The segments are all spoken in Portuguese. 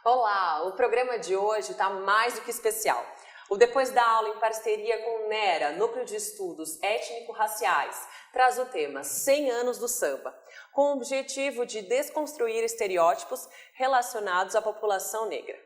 Olá, o programa de hoje está mais do que especial. O Depois da Aula, em parceria com o NERA, Núcleo de Estudos Étnico-Raciais, traz o tema 100 anos do samba, com o objetivo de desconstruir estereótipos relacionados à população negra.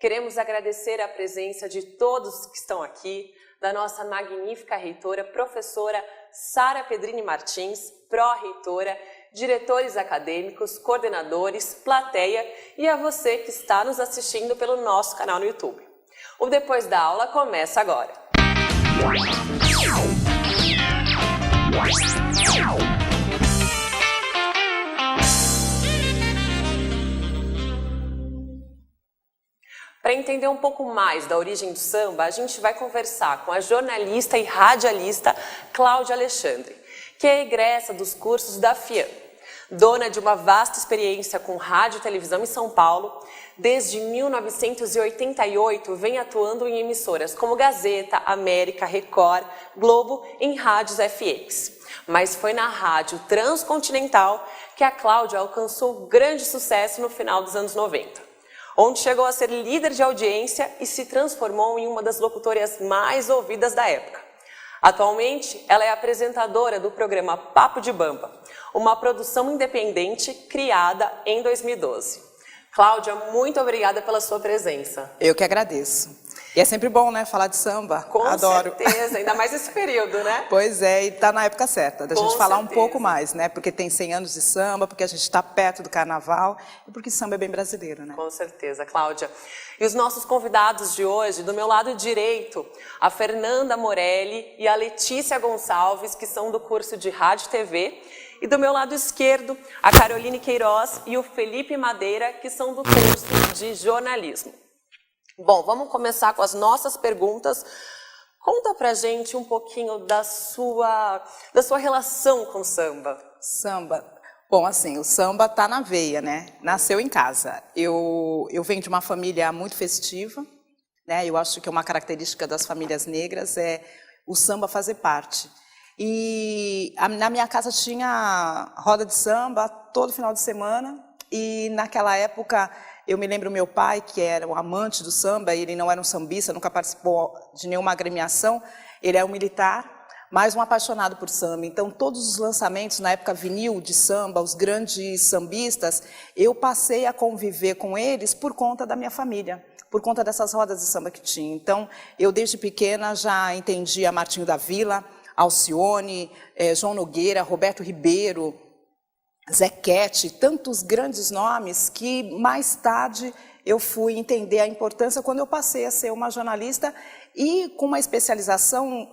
Queremos agradecer a presença de todos que estão aqui, da nossa magnífica reitora, professora Sara Pedrini Martins, pró-reitora, diretores acadêmicos, coordenadores, plateia e a você que está nos assistindo pelo nosso canal no YouTube. O Depois da Aula começa agora. Para entender um pouco mais da origem do samba, a gente vai conversar com a jornalista e radialista Cláudia Alexandre, que é egressa dos cursos da FIAM. Dona de uma vasta experiência com rádio e televisão em São Paulo, desde 1988 vem atuando em emissoras como Gazeta, América, Record, Globo, em rádios FMs. Mas foi na rádio Transcontinental que a Cláudia alcançou grande sucesso no final dos anos 90, onde chegou a ser líder de audiência e se transformou em uma das locutoras mais ouvidas da época. Atualmente, ela é apresentadora do programa Papo de Bamba, uma produção independente criada em 2012. Cláudia, muito obrigada pela sua presença. Eu que agradeço. E é sempre bom, né, falar de samba. Com Adoro. certeza, ainda mais esse período, né? Pois é, e está na época certa, da gente falar um pouco mais, né? Porque tem 100 anos de samba, porque a gente está perto do carnaval e porque samba é bem brasileiro, né? Com certeza, Cláudia. E os nossos convidados de hoje, do meu lado direito, a Fernanda Morelli e a Letícia Gonçalves, que são do curso de Rádio e TV, e do meu lado esquerdo, a Caroline Queiroz e o Felipe Madeira, que são do curso de jornalismo. Bom, vamos começar com as nossas perguntas. Conta pra gente um pouquinho da sua relação com o samba. Samba. Bom, assim, o samba tá na veia, né? Nasceu em casa. Eu venho de uma família muito festiva, né? Eu acho que uma característica das famílias negras é o samba fazer parte. E na minha casa tinha roda de samba todo final de semana e naquela época eu me lembro meu pai, que era um amante do samba, ele não era um sambista, nunca participou de nenhuma agremiação, ele é um militar, mas um apaixonado por samba. Então todos os lançamentos na época vinil de samba, os grandes sambistas, eu passei a conviver com eles por conta da minha família, por conta dessas rodas de samba que tinha. Então eu desde pequena já entendia Martinho da Vila, Alcione, João Nogueira, Roberto Ribeiro, Zequete, tantos grandes nomes que mais tarde eu fui entender a importância quando eu passei a ser uma jornalista e com uma especialização,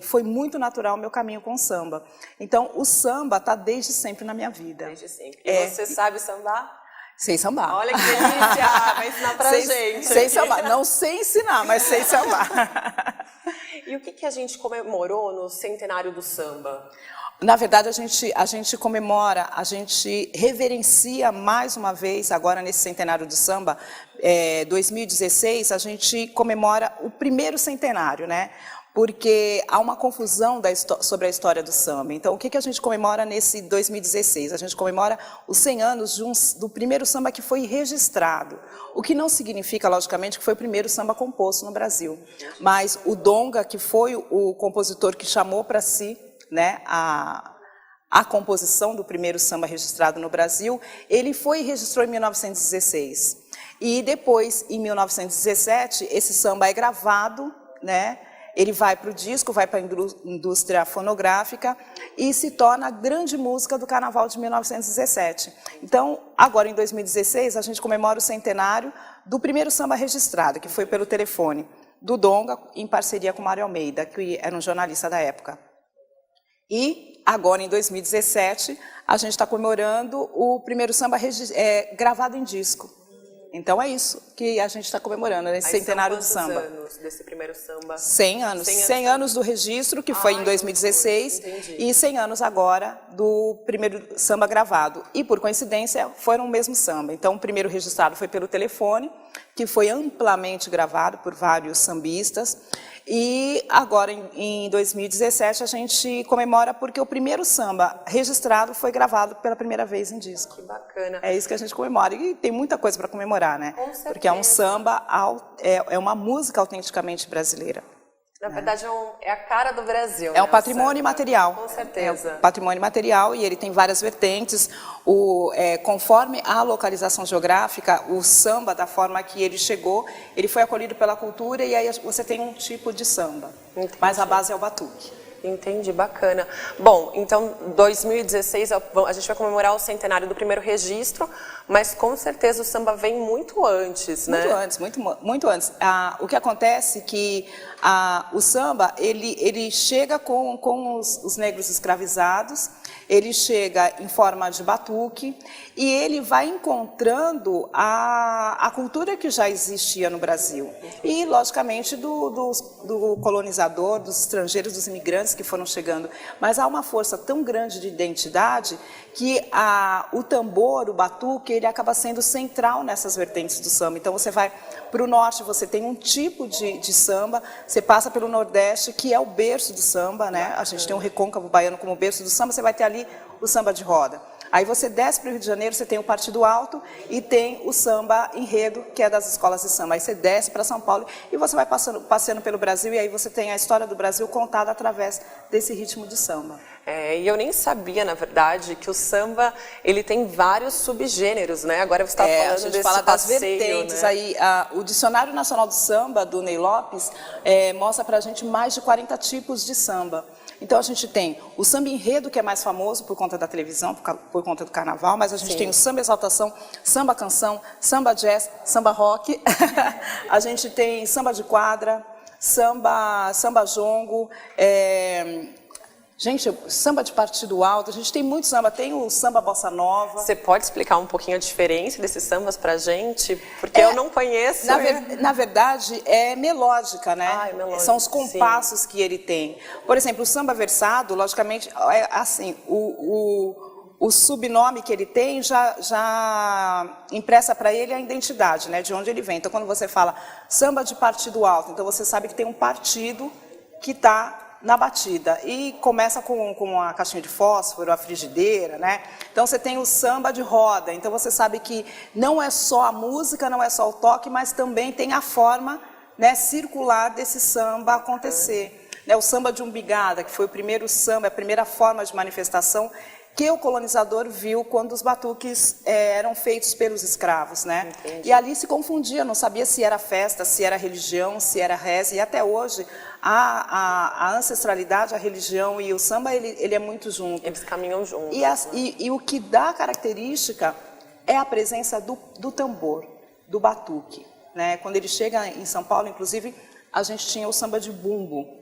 foi muito natural o meu caminho com o samba. Então o samba está desde sempre na minha vida. Desde sempre. E você sabe sambar? Sei sambar. Olha que delícia, vai ensinar pra gente. Sei sambar, não sei ensinar, mas sei sambar. E o que a gente comemorou no centenário do samba? Na verdade, a gente comemora, a gente reverencia mais uma vez, agora nesse centenário do samba, 2016, a gente comemora o primeiro centenário, né? Porque há uma confusão sobre a história do samba. Então, o que a gente comemora nesse 2016? A gente comemora os 100 anos do primeiro samba que foi registrado. O que não significa, logicamente, que foi o primeiro samba composto no Brasil. Mas o Donga, que foi o compositor que chamou para si, né, a composição do primeiro samba registrado no Brasil, ele foi e registrou em 1916. E depois, em 1917, esse samba é gravado, né? Ele vai para o disco, vai para a indústria fonográfica e se torna a grande música do Carnaval de 1917. Então, agora em 2016, a gente comemora o centenário do primeiro samba registrado, que foi pelo telefone, do Donga, em parceria com Mário Almeida, que era um jornalista da época. E agora, em 2017, a gente está comemorando o primeiro samba gravado em disco. Então é isso que a gente está comemorando, nesse centenário do samba. Quantos anos desse primeiro samba? 100 anos. 100 anos do registro, que foi em 2016, e 100 anos agora do primeiro samba gravado. E, por coincidência, foram o mesmo samba. Então, o primeiro registrado foi pelo telefone, que foi amplamente gravado por vários sambistas. E agora, em 2017, a gente comemora porque o primeiro samba registrado foi gravado pela primeira vez em disco. Que bacana. É isso que a gente comemora. E tem muita coisa para comemorar, né? Com certeza. Porque é um samba, é uma música autenticamente brasileira. Na verdade, é a cara do Brasil. É um patrimônio imaterial. Com certeza. É um patrimônio imaterial e ele tem várias vertentes. Conforme a localização geográfica, o samba, da forma que ele chegou, ele foi acolhido pela cultura e aí você tem um tipo de samba. Entendi. Mas a base é o batuque. Entendi, bacana. Bom, então 2016 a gente vai comemorar o centenário do primeiro registro, mas com certeza o samba vem muito antes, né? Muito antes, muito antes. O que acontece é que o samba, ele chega com os negros escravizados, ele chega em forma de batuque e ele vai encontrando a cultura que já existia no Brasil. E, logicamente, do colonizador, dos estrangeiros, dos imigrantes que foram chegando. Mas há uma força tão grande de identidade que o tambor, o batuque, ele acaba sendo central nessas vertentes do samba. Então, você vai para o norte, você tem um tipo de samba, você passa pelo nordeste, que é o berço do samba, né? A gente tem o recôncavo baiano como berço do samba, você vai ter ali o samba de roda. Aí você desce para o Rio de Janeiro, você tem o Partido Alto e tem o samba enredo, que é das escolas de samba. Aí você desce para São Paulo e você vai passeando pelo Brasil e aí você tem a história do Brasil contada através desse ritmo de samba. E eu nem sabia, na verdade, que o samba ele tem vários subgêneros, né? Agora você está falando a gente desse fala passeio, das vertentes. né? Aí, o Dicionário Nacional do Samba, do Ney Lopes, mostra para a gente mais de 40 tipos de samba. Então, a gente tem o samba enredo, que é mais famoso por conta da televisão, por conta do carnaval, mas a gente tem o samba exaltação, samba canção, samba jazz, samba rock, a gente tem samba de quadra, samba jongo, gente, samba de partido alto, a gente tem muito samba, tem o samba bossa nova. Você pode explicar um pouquinho a diferença desses sambas pra gente? Porque eu não conheço. Na verdade, é melódica, né? É melódica, são os compassos que ele tem. Por exemplo, o samba versado, logicamente, assim, o subnome que ele tem já impressa para ele a identidade, né? De onde ele vem. Então, quando você fala samba de partido alto, então você sabe que tem um partido que está na batida, e começa com a caixinha de fósforo, a frigideira, né? Então você tem o samba de roda, então você sabe que não é só a música, não é só o toque, mas também tem a forma, né, circular desse samba acontecer. O samba de umbigada, que foi o primeiro samba, a primeira forma de manifestação que o colonizador viu quando os batuques eram feitos pelos escravos, né? Entendi. E ali se confundia, não sabia se era festa, se era religião, se era reza, e até hoje a ancestralidade, a religião e o samba, ele é muito junto. Eles caminham juntos. E o que dá característica é a presença do tambor, do batuque, né? Quando ele chega em São Paulo, inclusive, a gente tinha o samba de bumbo,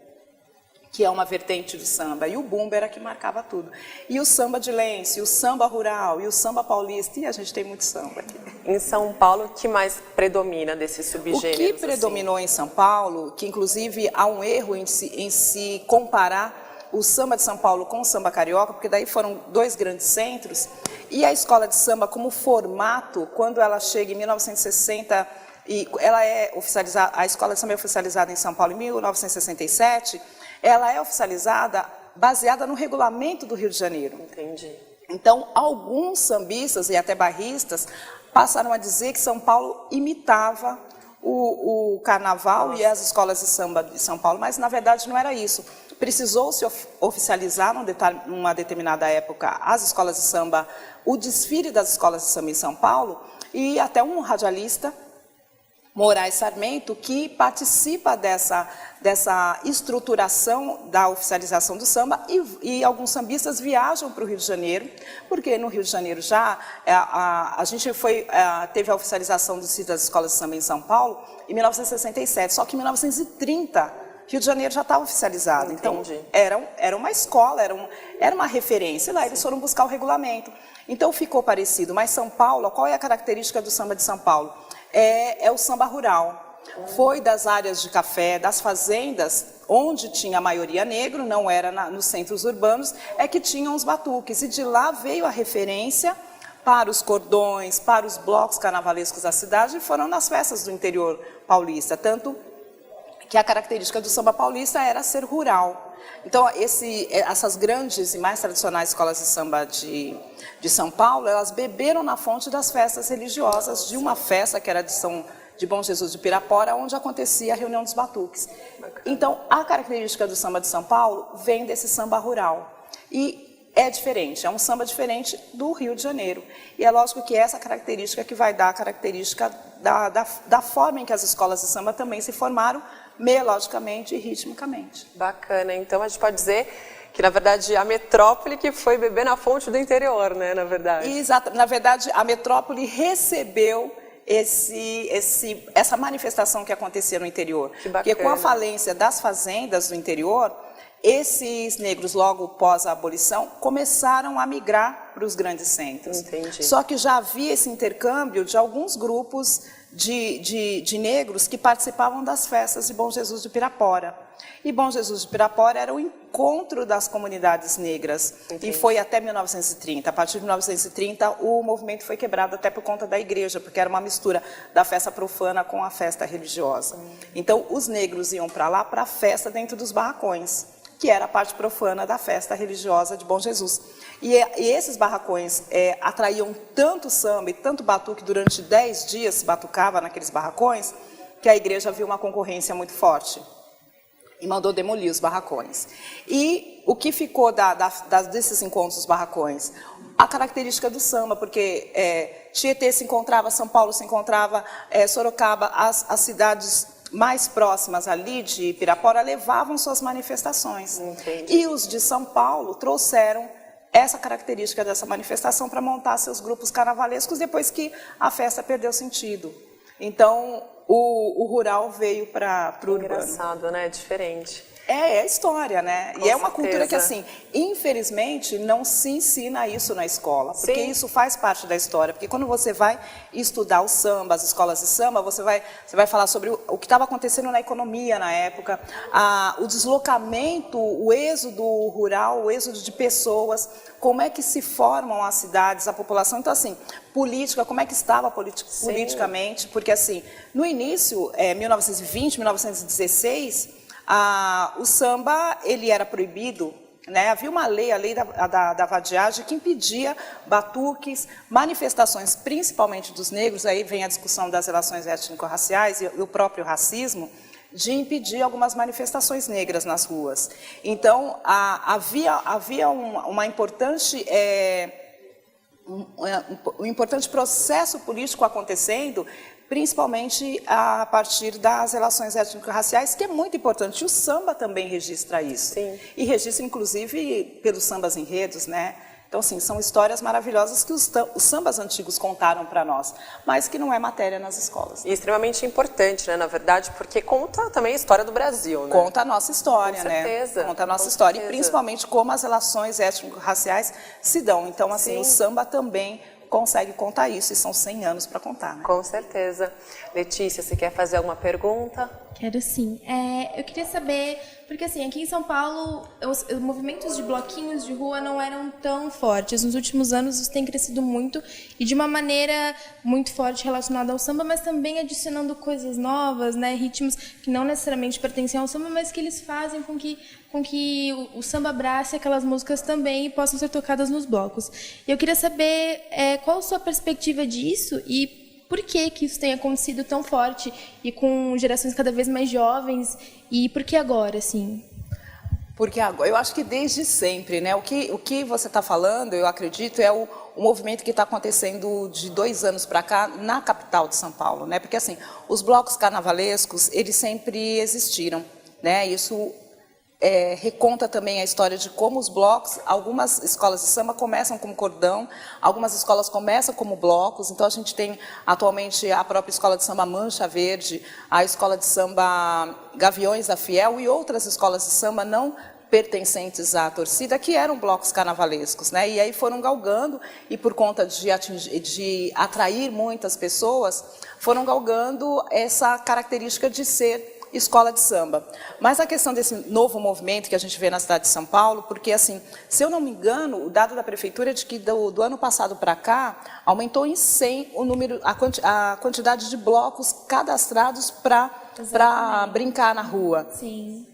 que é uma vertente do samba, e o bumbo era que marcava tudo. E o samba de lenço, e o samba rural, e o samba paulista, e a gente tem muito samba aqui. Em São Paulo, o que mais predomina desses subgêneros? O que predominou em São Paulo, que inclusive há um erro em se comparar o samba de São Paulo com o samba carioca, porque daí foram dois grandes centros, e a escola de samba como formato, quando ela chega em 1960, e ela é oficializada, a escola de samba é oficializada em São Paulo em 1967, ela é oficializada baseada no regulamento do Rio de Janeiro. Entendi. Então, alguns sambistas e até barristas passaram a dizer que São Paulo imitava o carnaval e as escolas de samba de São Paulo, mas na verdade não era isso. Precisou-se oficializar numa determinada época as escolas de samba, o desfile das escolas de samba em São Paulo, e até um radialista, Moraes Sarmento, que participa dessa estruturação da oficialização do samba, e alguns sambistas viajam para o Rio de Janeiro, porque no Rio de Janeiro já a gente teve a oficialização do sítio das escolas de samba em São Paulo em 1967, só que em 1930 Rio de Janeiro já estava oficializado. Entendi. Então era uma escola, era uma referência, e lá eles foram buscar o regulamento. Então ficou parecido, mas São Paulo, qual é a característica do samba de São Paulo? É o samba rural. Foi das áreas de café, das fazendas, onde tinha a maioria negro, não era nos centros urbanos, é que tinham os batuques. E de lá veio a referência para os cordões, para os blocos carnavalescos da cidade, e foram nas festas do interior paulista, tanto que a característica do samba paulista era ser rural. Então, essas grandes e mais tradicionais escolas de samba de São Paulo, elas beberam na fonte das festas religiosas, de uma festa que era de Bom Jesus de Pirapora, onde acontecia a reunião dos batuques. Então, a característica do samba de São Paulo vem desse samba rural. E é diferente, é um samba diferente do Rio de Janeiro. E é lógico que essa característica que vai dar a característica da forma em que as escolas de samba também se formaram, melodicamente e ritmicamente. Bacana, então a gente pode dizer que, na verdade, a metrópole que foi beber na fonte do interior, né, na verdade. Exato, na verdade, a metrópole recebeu essa manifestação que acontecia no interior. Que bacana. Porque com a falência das fazendas do interior, esses negros, logo pós a abolição, começaram a migrar para os grandes centros. Entendi. Só que já havia esse intercâmbio de alguns grupos de negros que participavam das festas de Bom Jesus de Pirapora. E Bom Jesus de Pirapora era o encontro das comunidades negras. Entendi. E foi até 1930. A partir de 1930, o movimento foi quebrado até por conta da igreja, porque era uma mistura da festa profana com a festa religiosa. Então, os negros iam para lá para a festa dentro dos barracões, que era a parte profana da festa religiosa de Bom Jesus. E esses barracões atraíam tanto samba e tanto batuque, durante 10 dias se batucava naqueles barracões, que a igreja viu uma concorrência muito forte e mandou demolir os barracões. E o que ficou desses encontros dos barracões? A característica do samba, porque Tietê se encontrava, São Paulo se encontrava, Sorocaba, as cidades mais próximas ali de Pirapora levavam suas manifestações. Entendi. E os de São Paulo trouxeram essa característica dessa manifestação para montar seus grupos carnavalescos depois que a festa perdeu sentido. Então, o rural veio para o urbano. Engraçado, né? Diferente. É a história, né? Com e é uma certeza. cultura que, assim, infelizmente, não se ensina isso na escola, porque Sim. isso faz parte da história. Porque quando você vai estudar o samba, as escolas de samba, você vai falar sobre o que estava acontecendo na economia na época, o deslocamento, o êxodo rural, o êxodo de pessoas, como é que se formam as cidades, a população. Então, assim, política, como é que estava politicamente, porque, assim, no início, 1920, 1916... o samba, ele era proibido, né? Havia uma lei, a lei da vadiagem, que impedia batuques, manifestações, principalmente dos negros, aí vem a discussão das relações étnico-raciais e o próprio racismo, de impedir algumas manifestações negras nas ruas. Então, havia um importante processo político acontecendo, principalmente a partir das relações étnico-raciais, que é muito importante. E o samba também registra isso. Sim. E registra, inclusive, pelos sambas enredos, né? Então, assim, são histórias maravilhosas que os sambas antigos contaram para nós, mas que não é matéria nas escolas. E extremamente importante, né, na verdade, porque conta também a história do Brasil, né? Conta a nossa história, Com certeza. né? Conta a nossa Com história, certeza. e principalmente como as relações étnico-raciais se dão. Então, assim, Sim. o samba também consegue contar isso, e são 100 anos para contar, né? Com certeza. Letícia, você quer fazer alguma pergunta? Quero sim. Eu queria saber, porque assim, aqui em São Paulo, os movimentos de bloquinhos de rua não eram tão fortes. Nos últimos anos isso tem crescido muito e de uma maneira muito forte relacionada ao samba, mas também adicionando coisas novas, né, ritmos que não necessariamente pertencem ao samba, mas que eles fazem com que o samba abrace aquelas músicas também e possam ser tocadas nos blocos. E eu queria saber qual a sua perspectiva disso e por que isso tem acontecido tão forte e com gerações cada vez mais jovens, e por que agora, assim? Porque agora, eu acho que desde sempre, né? O que você está falando, eu acredito, é o movimento que está acontecendo de 2 anos para cá na capital de São Paulo, né? Porque, assim, os blocos carnavalescos, eles sempre existiram, né? Isso reconta também a história de como os blocos, algumas escolas de samba começam como cordão, algumas escolas começam como blocos. Então a gente tem atualmente a própria escola de samba Mancha Verde, a escola de samba Gaviões da Fiel e outras escolas de samba não pertencentes à torcida, que eram blocos carnavalescos, né? E aí foram galgando, e por conta de atrair muitas pessoas, foram galgando essa característica de ser escola de samba. Mas a questão desse novo movimento que a gente vê na cidade de São Paulo, porque, assim, se eu não me engano, o dado da prefeitura é de que do ano passado para cá, aumentou em 100 o número, a quantidade de blocos cadastrados para brincar na rua. Sim.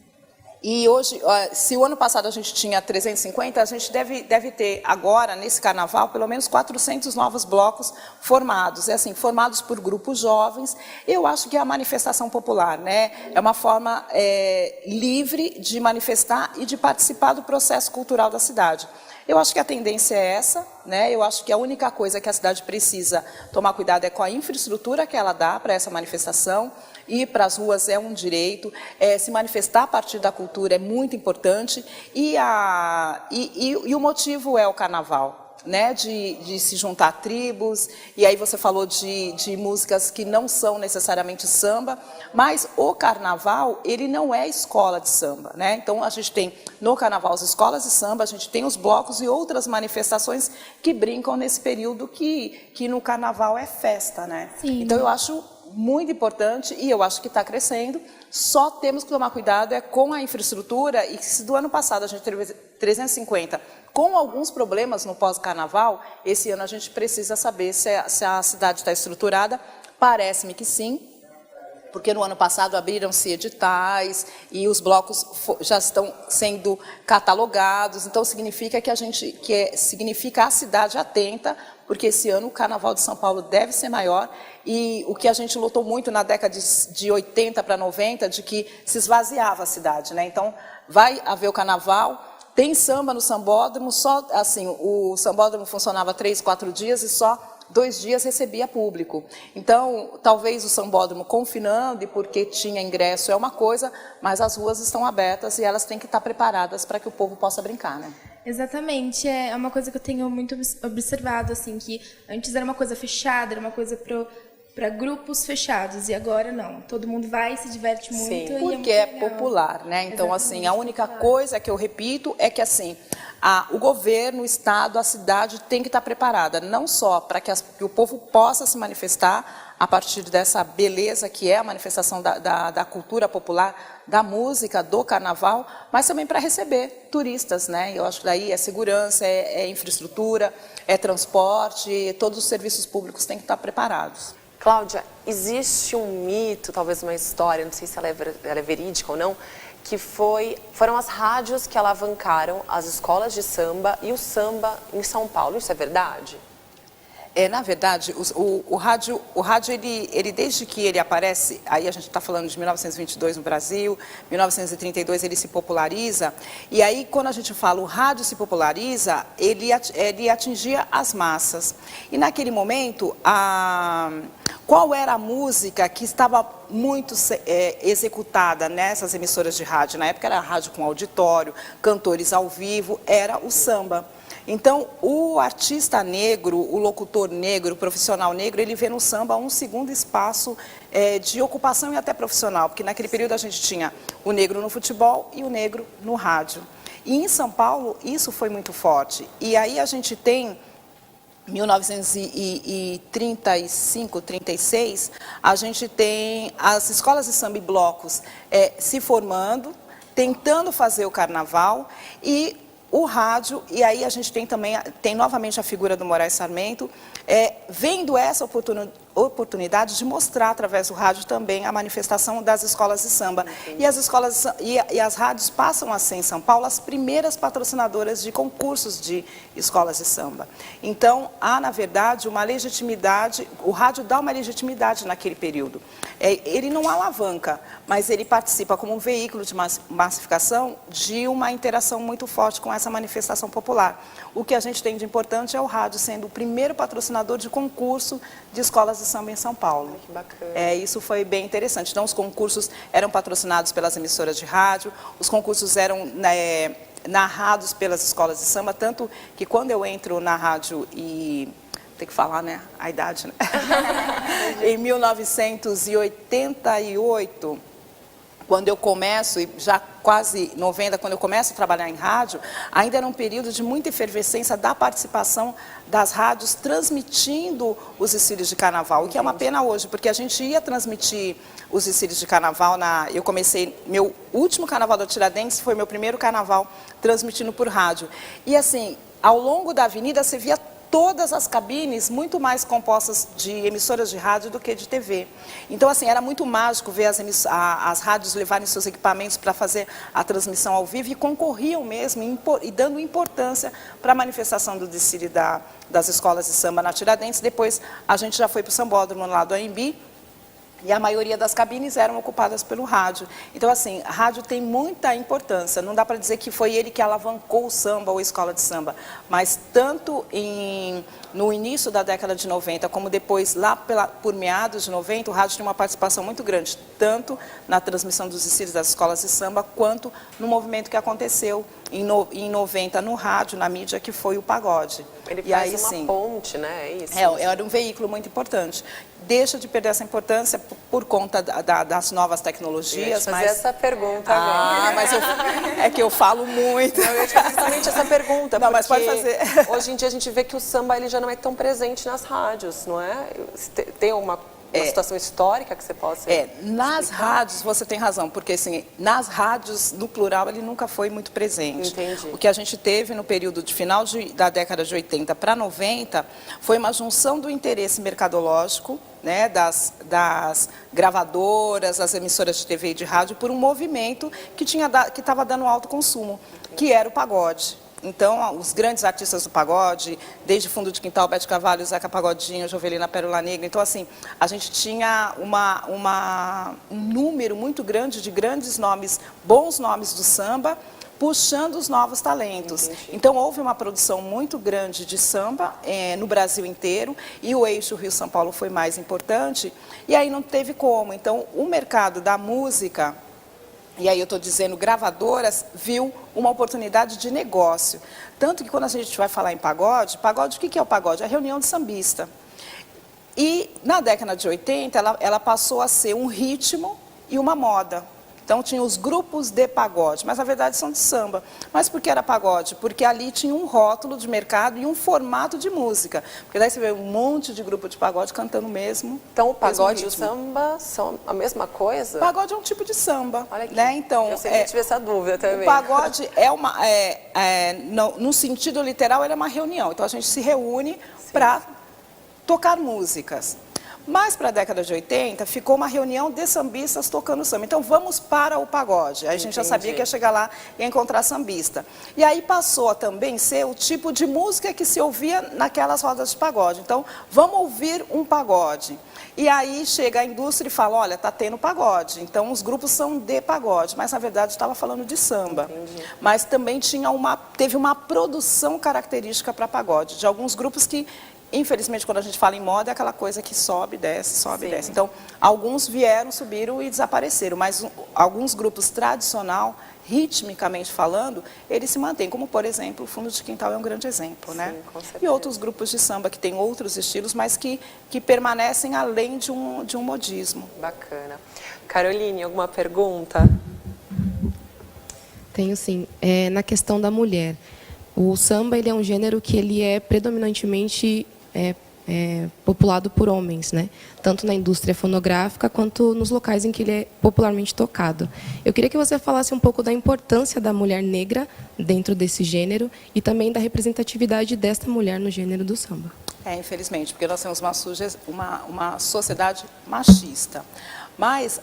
E hoje, se o ano passado a gente tinha 350, a gente deve ter agora, nesse carnaval, pelo menos 400 novos blocos formados. É assim, formados por grupos jovens. Eu acho que é a manifestação popular, né? É uma forma livre de manifestar e de participar do processo cultural da cidade. Eu acho que a tendência é essa, né? Eu acho que a única coisa que a cidade precisa tomar cuidado é com a infraestrutura que ela dá para essa manifestação. Ir para as ruas é um direito, se manifestar a partir da cultura é muito importante, e o motivo é o carnaval, né? De se juntar tribos, e aí você falou de músicas que não são necessariamente samba, mas o carnaval, ele não é escola de samba, né? Então a gente tem no carnaval as escolas de samba, a gente tem os blocos e outras manifestações que brincam nesse período que no carnaval é festa, né? Sim. Então eu acho muito importante, e eu acho que está crescendo, só temos que tomar cuidado com a infraestrutura, e se do ano passado a gente teve 350, com alguns problemas no pós-carnaval, esse ano a gente precisa saber se a cidade está estruturada. Parece-me que sim, porque no ano passado abriram-se editais e os blocos já estão sendo catalogados, então significa significa a cidade atenta, porque esse ano o Carnaval de São Paulo deve ser maior, e o que a gente lutou muito na década de 80 para 90, de que se esvaziava a cidade, né? Então, vai haver o Carnaval, tem samba no sambódromo, só assim, o sambódromo funcionava 3, 4 dias e só 2 dias recebia público. Então, talvez o sambódromo confinando, e porque tinha ingresso é uma coisa, mas as ruas estão abertas e elas têm que estar preparadas para que o povo possa brincar, né? Exatamente, é uma coisa que eu tenho muito observado, assim, que antes era uma coisa fechada, era uma coisa para grupos fechados, e agora não, todo mundo vai, se diverte muito. Sim. E Porque é é muito legal. popular, né? Então, Exatamente, assim, a única popular. coisa que eu repito é que, assim, o governo, o Estado, a cidade tem que estar preparada, não só para que o povo possa se manifestar a partir dessa beleza que é a manifestação da cultura popular, da música, do carnaval, mas também para receber turistas, né? Eu acho que daí é segurança, é infraestrutura, é transporte, todos os serviços públicos têm que estar preparados. Cláudia, existe um mito, talvez uma história, não sei se ela é verídica ou não, que foram as rádios que alavancaram as escolas de samba e o samba em São Paulo. Isso é verdade? Na verdade, o rádio ele desde que ele aparece, aí a gente está falando de 1922 no Brasil, 1932 ele se populariza, e aí quando a gente fala o rádio se populariza, ele atingia as massas. E naquele momento, qual era a música que estava muito executada nessas emissoras de rádio? Na época era rádio com auditório, cantores ao vivo, era o samba. Então, o artista negro, o locutor negro, o profissional negro, ele vê no samba um segundo espaço de ocupação e até profissional, porque naquele período a gente tinha o negro no futebol e o negro no rádio. E em São Paulo, isso foi muito forte. E aí a gente tem 1935, 36, a gente tem as escolas de samba e blocos se formando, tentando fazer o carnaval, e o rádio, e aí a gente tem novamente a figura do Moraes Sarmento, vendo essa oportunidade de mostrar através do rádio também a manifestação das escolas de samba. E as rádios passam a ser em São Paulo as primeiras patrocinadoras de concursos de escolas de samba. Então, há, na verdade, uma legitimidade, o rádio dá uma legitimidade naquele período. Ele não alavanca, mas ele participa como um veículo de massificação de uma interação muito forte com essa manifestação popular. O que a gente tem de importante é o rádio sendo o primeiro patrocinador de concurso de escolas de samba em São Paulo. Que bacana. Isso foi bem interessante. Então, os concursos eram patrocinados pelas emissoras de rádio, os concursos eram narrados pelas escolas de samba, tanto que quando eu entro na rádio e... Tem que falar, né? A idade, né? Em 1988, quando eu começo, e já quase 90, quando eu começo a trabalhar em rádio, ainda era um período de muita efervescência da participação das rádios transmitindo os desfiles de carnaval, o que é uma pena hoje, porque a gente ia transmitir os desfiles de carnaval, eu comecei, meu último carnaval da Tiradentes foi meu primeiro carnaval transmitindo por rádio. E assim, ao longo da avenida você via todas as cabines muito mais compostas de emissoras de rádio do que de TV. Então, assim, era muito mágico ver as rádios levarem seus equipamentos para fazer a transmissão ao vivo e concorriam mesmo e dando importância para a manifestação do desfile das escolas de samba na Tiradentes. Depois, a gente já foi para o Sambódromo lá do AMB, e a maioria das cabines eram ocupadas pelo rádio. Então, assim, rádio tem muita importância. Não dá para dizer que foi ele que alavancou o samba ou a escola de samba, mas tanto no início da década de 90, como depois, lá por meados de 90, o rádio tinha uma participação muito grande, tanto na transmissão dos desfiles das escolas de samba, quanto no movimento que aconteceu em 90 no rádio, na mídia, que foi o pagode. Ele e faz aí, uma sim, ponte, né? É isso. Era um veículo muito importante. Deixa de perder essa importância por conta das novas tecnologias. Fazer essa pergunta agora. Mas é que eu falo muito. Não, eu ia te fazer justamente essa pergunta, não, porque mas pode fazer. Hoje em dia a gente vê que o samba ele já não é tão presente nas rádios, não é? Tem uma situação histórica que você possa nas explicar? rádios você tem razão, porque assim, nas rádios, no plural, ele nunca foi muito presente. Entendi. O que a gente teve no período de final da década de 80 para 90 foi uma junção do interesse mercadológico, né, das gravadoras, das emissoras de TV e de rádio, por um movimento que estava dando alto consumo, que era o pagode. Então, os grandes artistas do pagode, desde Fundo de Quintal, Bete Carvalho, Zeca Pagodinho, Jovelina Pérola Negra. Então, assim, a gente tinha um número muito grande de grandes nomes, bons nomes do samba, puxando os novos talentos. Entendi. Então, houve uma produção muito grande de samba no Brasil inteiro, e o eixo Rio-São Paulo foi mais importante, e aí não teve como. Então, o mercado da música, e aí eu estou dizendo gravadoras, viu uma oportunidade de negócio. Tanto que quando a gente vai falar em pagode, o que é o pagode? É a reunião de sambista. E na década de 80, ela passou a ser um ritmo e uma moda. Então, tinha os grupos de pagode, mas na verdade são de samba. Mas por que era pagode? Porque ali tinha um rótulo de mercado e um formato de música. Porque daí você vê um monte de grupo de pagode cantando mesmo. Então, o pagode e o samba são a mesma coisa? Pagode é um tipo de samba. Olha aqui. Né? Então, eu sempre tive essa dúvida também. O pagode no sentido literal, ele é uma reunião. Então, a gente se reúne para tocar músicas. Mas para a década de 80, ficou uma reunião de sambistas tocando samba. Então, vamos para o pagode. Aí a gente já sabia que ia chegar lá e ia encontrar sambista. E aí passou a também ser o tipo de música que se ouvia naquelas rodas de pagode. Então, vamos ouvir um pagode. E aí chega a indústria e fala, olha, está tendo pagode. Então, os grupos são de pagode. Mas, na verdade, estava falando de samba. Entendi. Mas também teve uma produção característica para pagode. De alguns grupos que... Infelizmente, quando a gente fala em moda, é aquela coisa que sobe, desce, sobe, desce. Então, alguns vieram, subiram e desapareceram, mas alguns grupos tradicional, ritmicamente falando, eles se mantêm, como, por exemplo, o Fundo de Quintal é um grande exemplo, né? Com certeza. E outros grupos de samba que têm outros estilos, mas que permanecem além de um modismo. Bacana. Caroline, alguma pergunta? Tenho sim. Na questão da mulher, o samba ele é um gênero que ele é predominantemente populado por homens, né? Tanto na indústria fonográfica quanto nos locais em que ele é popularmente tocado. Eu queria que você falasse um pouco da importância da mulher negra dentro desse gênero e também da representatividade desta mulher no gênero do samba. Infelizmente, porque nós temos uma sociedade machista. Mas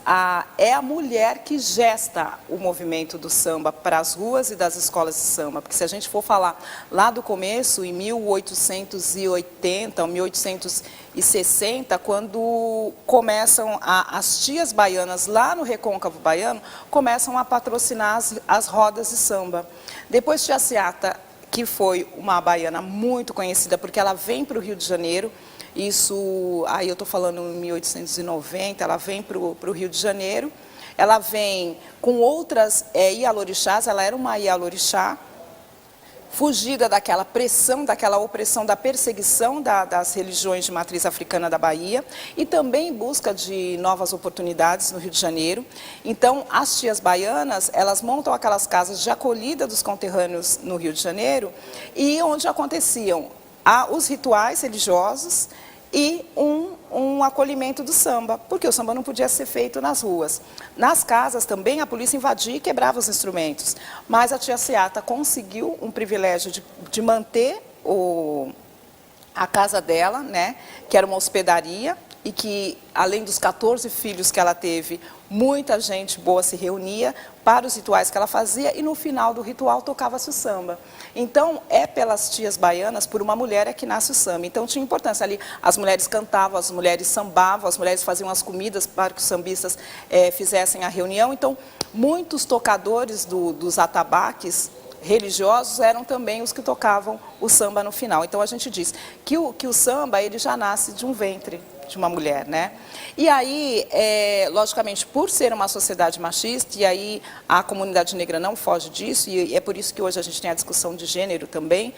é a mulher que gesta o movimento do samba para as ruas e das escolas de samba. Porque se a gente for falar lá do começo, em 1880, 1860, quando começam as tias baianas lá no Recôncavo Baiano, começam a patrocinar as rodas de samba. Depois Tia Seata, que foi uma baiana muito conhecida, porque ela vem para o Rio de Janeiro. Isso, aí eu estou falando em 1890, ela vem para o Rio de Janeiro, ela vem com outras Ialorixás, ela era uma Ialorixá, fugida daquela pressão, daquela opressão, da perseguição das religiões de matriz africana da Bahia e também em busca de novas oportunidades no Rio de Janeiro. Então, as tias baianas, elas montam aquelas casas de acolhida dos conterrâneos no Rio de Janeiro e onde aconteciam os rituais religiosos e um acolhimento do samba, porque o samba não podia ser feito nas ruas. Nas casas também a polícia invadia e quebrava os instrumentos, mas a tia Seata conseguiu um privilégio de manter a casa dela, né, que era uma hospedaria, e que, além dos 14 filhos que ela teve, muita gente boa se reunia para os rituais que ela fazia, e no final do ritual tocava-se o samba. Então, é pelas tias baianas, por uma mulher é que nasce o samba. Então, tinha importância ali, as mulheres cantavam, as mulheres sambavam, as mulheres faziam as comidas para que os sambistas fizessem a reunião. Então, muitos tocadores dos atabaques religiosos eram também os que tocavam o samba no final. Então, a gente diz que o samba ele já nasce de um ventre de uma mulher, né? E aí, logicamente, por ser uma sociedade machista, e aí a comunidade negra não foge disso, e é por isso que hoje a gente tem a discussão de gênero também,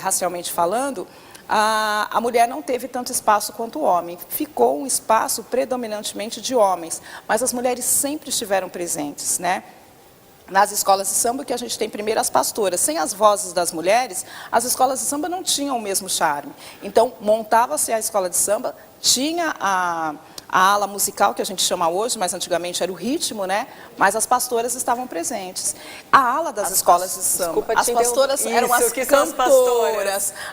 racialmente falando, a mulher não teve tanto espaço quanto o homem. Ficou um espaço predominantemente de homens, mas as mulheres sempre estiveram presentes, né? Nas escolas de samba, que a gente tem primeiro as pastoras. Sem as vozes das mulheres, as escolas de samba não tinham o mesmo charme. Então, montava-se a escola de samba, tinha a ala musical, que a gente chama hoje, mas antigamente era o ritmo, né? Mas as pastoras estavam presentes. A ala das escolas de samba, as pastoras eram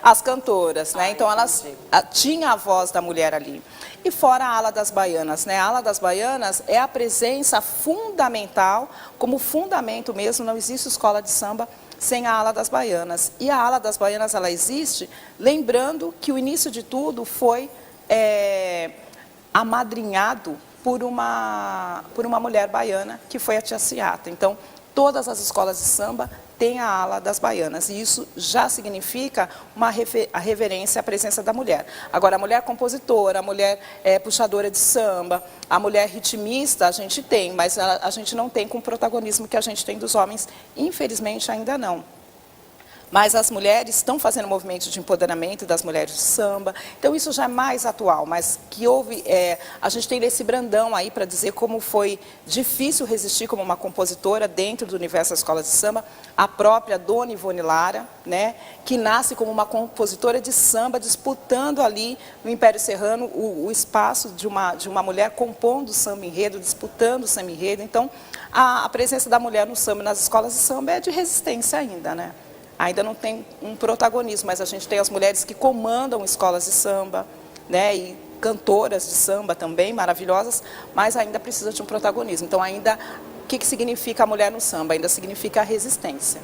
as cantoras, né? Então, elas tinham a voz da mulher ali. E fora a ala das baianas, né? A ala das baianas é a presença fundamental, como fundamento mesmo, não existe escola de samba sem a ala das baianas. E a ala das baianas, ela existe, lembrando que o início de tudo foi amadrinhado por uma mulher baiana, que foi a tia Seata. Então, todas as escolas de samba têm a ala das baianas, e isso já significa a reverência à presença da mulher. Agora, a mulher compositora, a mulher puxadora de samba, a mulher ritmista, a gente tem, mas a gente não tem com o protagonismo que a gente tem dos homens, infelizmente ainda não. Mas as mulheres estão fazendo movimento de empoderamento das mulheres de samba, então isso já é mais atual, mas que houve, a gente tem esse Brandão aí para dizer como foi difícil resistir como uma compositora dentro do universo da escola de samba, a própria Dona Ivone Lara, né, que nasce como uma compositora de samba, disputando ali no Império Serrano o espaço de uma mulher compondo o samba enredo, disputando o samba enredo. Então, a presença da mulher no samba, nas escolas de samba, é de resistência ainda, né? Ainda não tem um protagonismo, mas a gente tem as mulheres que comandam escolas de samba, né, e cantoras de samba também, maravilhosas, mas ainda precisa de um protagonismo. Então, ainda, o que significa a mulher no samba? Ainda significa a resistência.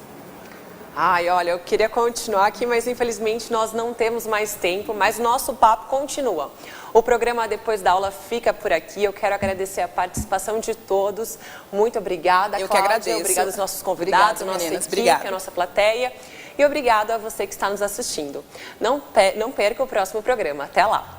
Ai, olha, eu queria continuar aqui, mas infelizmente nós não temos mais tempo, mas o nosso papo continua. O programa Depois da Aula fica por aqui. Eu quero agradecer a participação de todos. Muito obrigada, eu Cláudia. Que agradeço. Obrigada aos nossos convidados, obrigada, a nossa equipe, obrigada. a nossa plateia. E obrigado a você que está nos assistindo. Não perca o próximo programa. Até lá!